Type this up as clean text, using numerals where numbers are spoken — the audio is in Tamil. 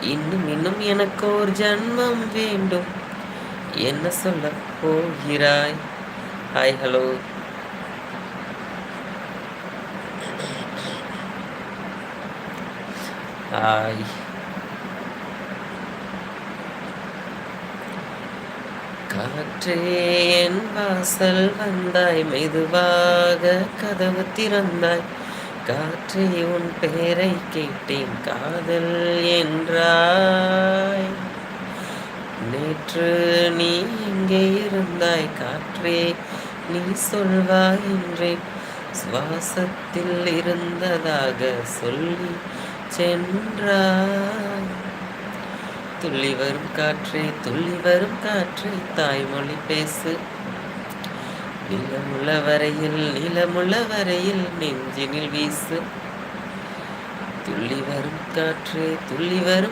இன்னும் இன்னும் எனக்கு ஒரு ஜன்மம் வேண்டும். என்ன சொல்லப் போகிறாய்? Hi, hello. ஹாய். காற்றே என் வாசல் வந்தாய், மெதுவாக கதவு திறந்தாய். காற்றே உன் பெயரை கேட்டேன், காதல் என்றாய். நேற்று நீ எங்கே இருந்தாய் காற்றே, நீ சொல்வாய் என்றேன். சுவாசத்தில் இருந்ததாக சொல்லி சென்றாய். துள்ளி வரும் காற்றே, துள்ளி வரும் காற்றே, தாய்மொழி பேசு. நிலமுள்ள வரையில், நிலமுள்ள வரையில் நெஞ்சினில் வீசு. துள்ளி வரும் காற்றே, துள்ளி வரும்